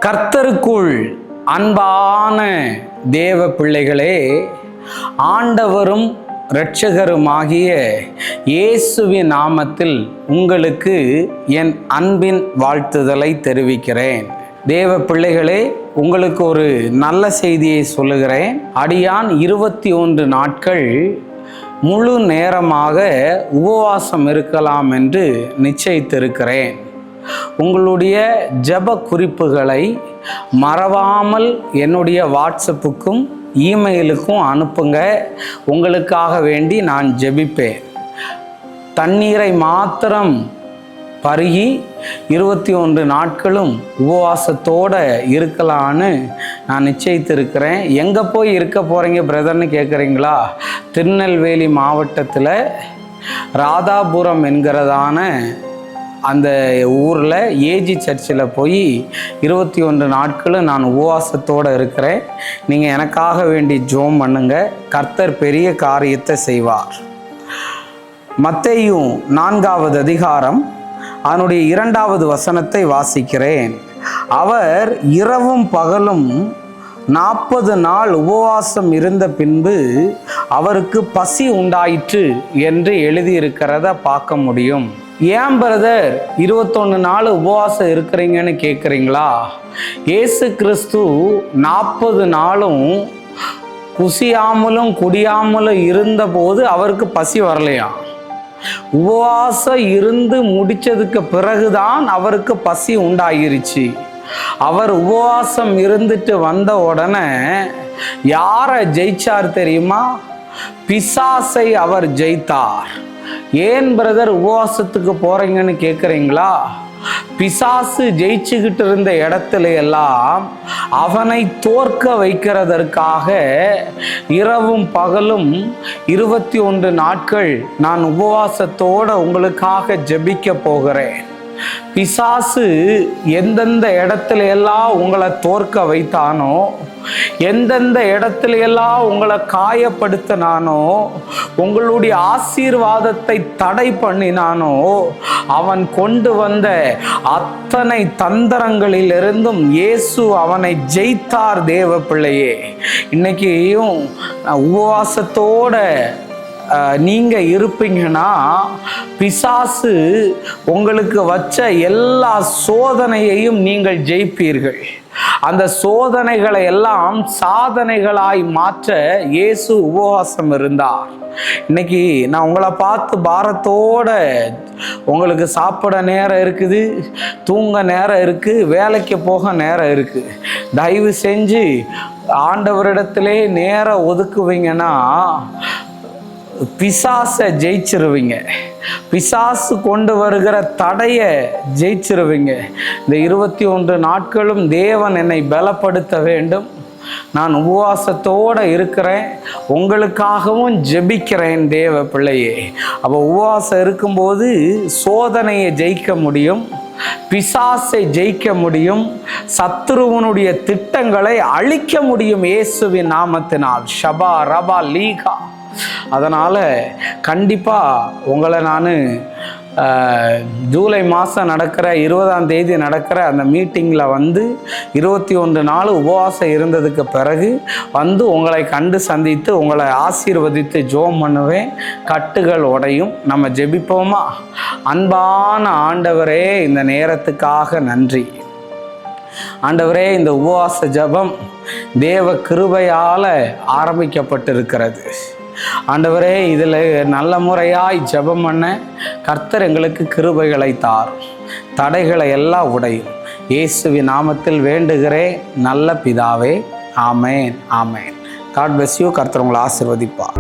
கர்த்தருக்குள் அன்பான தேவ பிள்ளைகளே, ஆண்டவரும் இரட்சகருமாகிய இயேசுவின் நாமத்தில் உங்களுக்கு என் அன்பின் வாழ்த்துதலை தெரிவிக்கிறேன். தேவ பிள்ளைகளே, உங்களுக்கு ஒரு நல்ல செய்தியை சொல்லுகிறேன். அடியான் 21 நாட்கள் முழு நேரமாக உபவாசம் இருக்கலாம் என்று நிச்சயித்திருக்கிறேன். உங்களுடைய ஜெப குறிப்புகளை மறவாமல் என்னுடைய வாட்ஸ்அப்புக்கும் இமெயிலுக்கும் அனுப்புங்க. உங்களுக்காக வேண்டி நான் ஜெபிப்பேன். தண்ணீரை மாத்திரம் பருகி 21 நாட்களும் உபவாசத்தோடு இருக்கலான்னு நான் நிச்சயித்திருக்கிறேன். எங்கே போய் இருக்க போகிறீங்க பிரதர்னு கேட்குறீங்களா? திருநெல்வேலி மாவட்டத்தில் ராதாபுரம் என்கிறதான அந்த ஊரில் ஏஜி சர்ச்சில் போய் 21 நாட்களும் நான் உபவாசத்தோடு இருக்கிறேன். நீங்கள் எனக்காக வேண்டி ஜெபம் பண்ணுங்க. கர்த்தர் பெரிய காரியத்தை செய்வார். மத்தேயு 4வது அதிகாரம் அதனுடைய 2வது வசனத்தை வாசிக்கிறேன். அவர் இரவும் பகலும் 40 நாள் உபவாசம் இருந்த பின்பு அவருக்கு பசி உண்டாயிற்று என்று எழுதியிருக்கிறத பார்க்க முடியும். ஏன் பிரதர் 21 நாள் உபவாசம் இருக்கிறீங்கன்னு கேட்குறீங்களா? இயேசு கிறிஸ்து 40 நாளும் குசியாமலும் குடியாமலும் இருந்தபோது அவருக்கு பசி வரலையா? உபவாசம் இருந்து முடிச்சதுக்கு பிறகுதான் அவருக்கு பசி உண்டாகிருச்சு. அவர் உபவாசம் இருந்துட்டு வந்த உடனே யாரை ஜெயிச்சார் தெரியுமா? பிசாசை அவர் ஜெயித்தார். ஏன் பிரதர் உபவாசத்துக்கு போறீங்கன்னு கேட்குறீங்களா? பிசாசு ஜெயிச்சுக்கிட்டு இருந்த இடத்துல எல்லாம் அவனை தோற்க வைக்கிறதற்காக இரவும் பகலும் 21 நாட்கள் நான் உபவாசத்தோடு உங்களுக்காக ஜெபிக்க போகிறேன். பிசாசு எந்தெந்த இடத்துல எல்லாம் உங்களை தோற்க வைத்தானோ, எந்தெந்த இடத்துல எல்லாம் உங்களை காயப்படுத்தினானோ, உங்களுடைய ஆசீர்வாதத்தை தடை பண்ணினானோ, அவன் கொண்டு வந்த அத்தனை தந்திரங்களிலிருந்தும் இயேசு அவனை ஜெயித்தார். தேவ பிள்ளையே, இன்னைக்கும் உபவாசத்தோட நீங்க இருப்பீங்கன்னா பிசாசு உங்களுக்கு வச்ச எல்லா சோதனையையும் நீங்கள் ஜெயிப்பீர்கள். அந்த சோதனைகளை எல்லாம் சாதனைகளாய் மாற்ற இயேசு உபவாசம் இருந்தார். இன்னைக்கு நான் உங்களை பார்த்து பாரத்தோட, உங்களுக்கு சாப்பிட நேரம் இருக்குது, தூங்க நேரம் இருக்குது, வேலைக்கு போக நேரம் இருக்குது. தயவு செஞ்சு ஆண்டவரிடத்திலே நேரம் ஒதுக்குவீங்கன்னா பிசாசை ஜெயிச்சிருவீங்க. பிசாசு கொண்டு வருகிற தடையை ஜெயிச்சிருவீங்க. இந்த 21 நாட்களும் தேவன் என்னை பலப்படுத்த வேண்டும். நான் உபவாசத்தோடு இருக்கிறேன், உங்களுக்காகவும் ஜெபிக்கிறேன். தேவ பிள்ளையே, அப்போ உபவாசம் இருக்கும்போது சோதனையை ஜெயிக்க முடியும், பிசாசை ஜெயிக்க முடியும், சத்துருவனுடைய திட்டங்களை அழிக்க முடியும் இயேசுவின் நாமத்தினால். ஷபா ரபா லீகா. அதனால் கண்டிப்பாக உங்களை நான் ஜூலை மாதம் நடக்கிற 20ஆம் தேதி நடக்கிற அந்த மீட்டிங்கில் வந்து 21 நாள் உபவாசம் இருந்ததுக்கு பிறகு வந்து உங்களை கண்டு சந்தித்து உங்களை ஆசீர்வதித்து ஜெபம் பண்ணுவேன். கட்டுகள் உடையும். நம்ம ஜெபிப்போமா? அன்பான ஆண்டவரே, இந்த நேரத்துக்காக நன்றி. ஆண்டவரே, இந்த உபவாச ஜெபம் தேவ கிருபையால் ஆரம்பிக்கப்பட்டிருக்கிறது. ஆண்டவரே, இதில் நல்ல முறையாய் ஜெபம் பண்ண கர்த்தர் எங்களுக்கு கிருபைகளை தாரும், தடைகளை எல்லாம் உடையும். இயேசுவின் நாமத்தில் வேண்டுகிறேன் நல்ல பிதாவே. ஆமேன், ஆமேன். God bless you. கர்த்தர் உங்களை ஆசீர்வதிப்பார்.